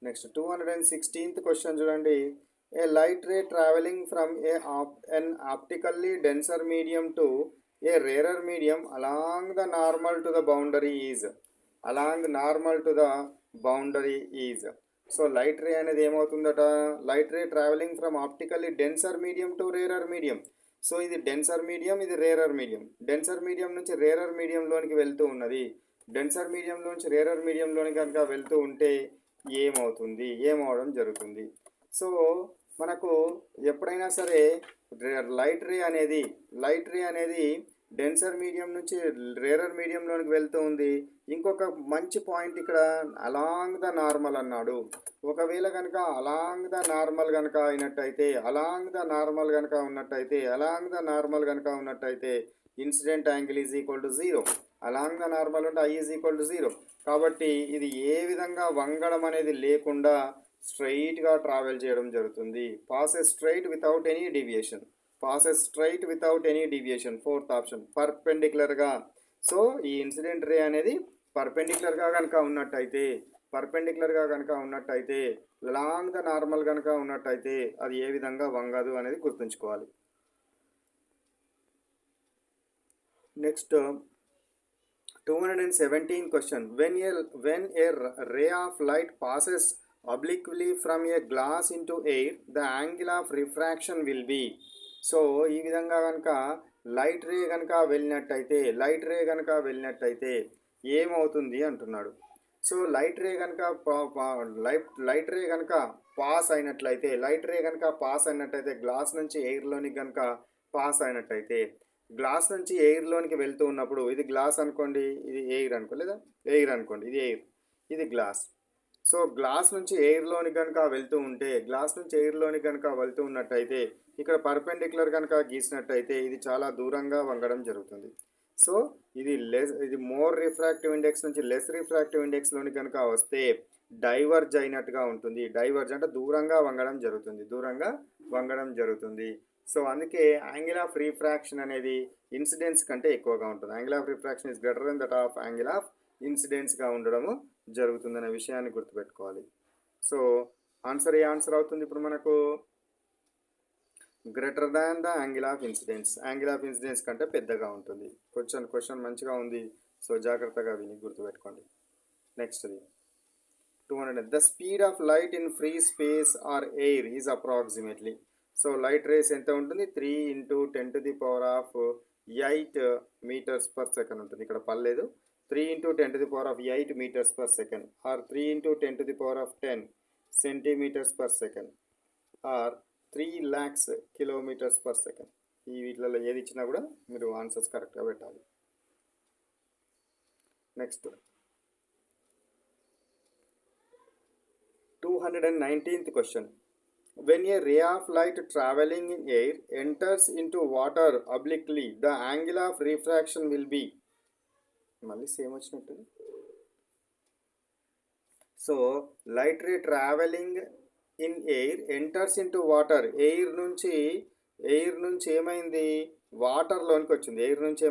Next 216th question చూడండి. A light ray travelling from an optically denser medium to a rarer medium along the normal to the boundary is so light ray అనేది ఏమవుతుందట, light ray travelling from optically denser medium to rarer medium. So ఇది denser medium, ఇది rarer medium. Denser medium నుంచి rarer మీడియంలోనికి వెళ్తూ ఉన్నది. Denser మీడియంలోంచి rarer మీడియంలోని కనుక వెళ్తూ ఉంటే ఏమవడం జరుగుతుంది. సో మనకు ఎప్పుడైనా సరే లైట్ రే అనేది డెన్సర్ మీడియం నుంచి రేరర్ మీడియంలోనికి వెళ్తూ ఉంది. ఇంకొక మంచి పాయింట్ ఇక్కడ అలాంగ్ ద నార్మల్ అన్నాడు. ఒకవేళ కనుక అలాంగ్ ద నార్మల్ కనుక ఉన్నట్టయితే incident angle is equal to 0. Along the normal అంటే I ఈజ్ ఈక్వల్ టు 0. కాబట్టి ఇది ఏ విధంగా వంగడం అనేది లేకుండా స్ట్రైట్గా ట్రావెల్ చేయడం జరుగుతుంది. Passes straight without any deviation. Fourth option పర్పెండిక్యులర్గా. సో ఈ ఇన్సిడెంట్ రే అనేది పర్పెండిక్యులర్గా కనుక ఉన్నట్టయితే లాంగ్ ద నార్మల్ కనుక ఉన్నట్టయితే అది ఏ విధంగా వంగదు అనేది గుర్తుంచుకోవాలి. Next 217 question. When a ray of light passes obliquely from a glass into air, the angle of refraction will be. So ఈ విధంగా కనుక లైట్ రే కనుక వెళ్ళినట్టయితే ఏమవుతుంది అంటున్నాడు. సో లైట్ రే కనుక పాస్ అయినట్లయితే గ్లాస్ నుంచి ఎయిర్లోనికి కనుక పాస్ అయినట్టయితే, గ్లాస్ నుంచి ఎయిర్లోనికి వెళ్తూ ఉన్నప్పుడు, ఇది గ్లాస్ అనుకోండి, ఇది ఎయిర్ అనుకోండి, లేదా ఎయిర్ అనుకోండి, ఇది ఎయిర్, ఇది గ్లాస్. సో గ్లాస్ నుంచి ఎయిర్లోనికి కనుక వెళ్తూ ఉన్నట్టయితే ఇక్కడ పర్పెండిక్యులర్ కనుక గీసినట్టయితే ఇది చాలా దూరంగా వంగడం జరుగుతుంది. సో ఇది మోర్ రిఫ్రాక్టివ్ ఇండెక్స్ నుంచి లెస్ రిఫ్రాక్టివ్ ఇండెక్స్లోని కనుక వస్తే డైవర్జ్ అయినట్టుగా ఉంటుంది. డైవర్జ్ అంటే దూరంగా వంగడం జరుగుతుంది. సో అందుకే యాంగిల్ ఆఫ్ రిఫ్రాక్షన్ అనేది ఇన్సిడెన్స్ కంటే ఎక్కువగా ఉంటుంది. Angle of refraction is greater than that of angle of ఇన్సిడెన్స్గా ఉండడము జరుగుతుందనే విషయాన్ని గుర్తుపెట్టుకోవాలి. సో ఆన్సర్ అవుతుంది ఇప్పుడు మనకు greater than the angle of incidence కంటే పెద్దగా ఉంటుంది. క్వశ్చన్ మంచిగా ఉంది. సో జాగ్రత్తగా విని గుర్తుపెట్టుకోండి. నెక్స్ట్ది 200. The speed of light in free space or air is approximately. So light rays ఎంత ఉంటుంది, 3 × 10⁸ meters per second ఉంటుంది. ఇక్కడ పర్లేదు, 3 × 10⁸ meters per second or 3 × 10⁻10 centimeters per second or 3 lakhs kilometers per second. ఈ వీటిలలో ఏది ఇచ్చినా కూడా మీరు ఆన్సర్స్ కరెక్ట్గా పెట్టాలి. Next 219th question. When a ray of light traveling in air enters into water obliquely, the angle of refraction will be. మళ్ళీ same వచ్చినట్టు. So light ray travelling in air enters into water. Air నుంచి ఏమైంది, వాటర్లోనికి వచ్చింది. Air నుంచి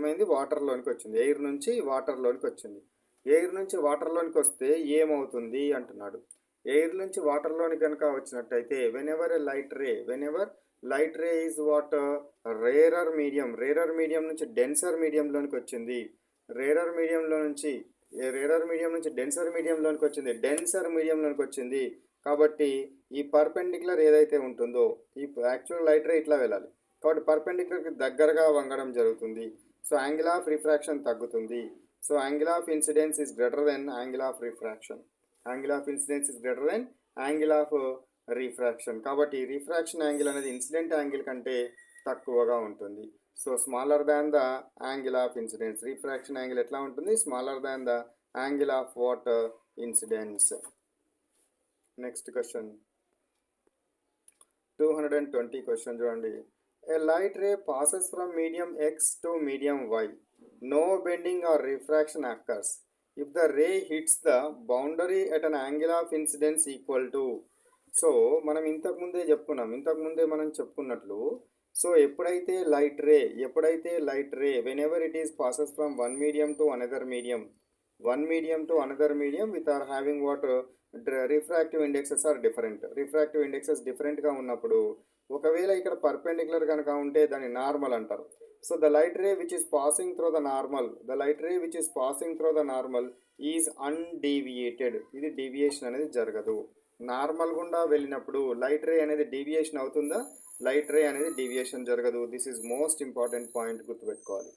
వాటర్లోనికి వస్తే ఏమవుతుంది అంటున్నాడు. Air నుంచి వాటర్లోని కనుక వచ్చినట్టయితే whenever light ray is what rarer medium నుంచి డెన్సర్ మీడియంలోనికి వచ్చింది. రేరర్ మీడియం నుంచి డెన్సర్ మీడియంలోనికి వచ్చింది. కాబట్టి ఈ పర్పెండిక్యులర్ ఏదైతే ఉంటుందో, ఈ యాక్చువల్ లైట్ రే ఇట్లా వెళ్ళాలి కాబట్టి పర్పెండిక్యులర్కి దగ్గరగా వంగడం జరుగుతుంది. సో యాంగిల్ ఆఫ్ రిఫ్రాక్షన్ తగ్గుతుంది. So angle of incidence is greater than angle of refraction. కాబట్టి రిఫ్రాక్షన్ యాంగిల్ అనేది ఇన్సిడెంట్ యాంగిల్ కంటే తక్కువగా ఉంటుంది. So smaller than the angle of incidence. Refraction angle ఎట్లా ఉంటుంది, smaller than the angle of what incidence. Next question 220 question చూడండి. A light ray passes from medium X to medium Y. No bending or refraction occurs if the ray hits the boundary at an angle of incidence equal to. So మనం ఇంతకుముందే చెప్పుకున్నట్లు, so ఎప్పుడైతే light ray whenever it is passes from one medium to another medium, one medium to another medium with or having what refractive indexes are different. Refractive indexes డిఫరెంట్గా ఉన్నప్పుడు ఒకవేళ ఇక్కడ perpendicular కనుక ఉంటే దాన్ని నార్మల్ అంటారు. So the light ray which is passing through the normal, the light ray which is passing through the normal is undeviated. ఇది deviation అనేది జరగదు. నార్మల్ గుండా వెళ్ళినప్పుడు లైట్ రే అనేది డీవియేషన్ అవుతుందా? లైట్ రే అనేది డీవియేషన్ జరగదు. This is most important point, గుర్తుపెట్టుకోవాలి.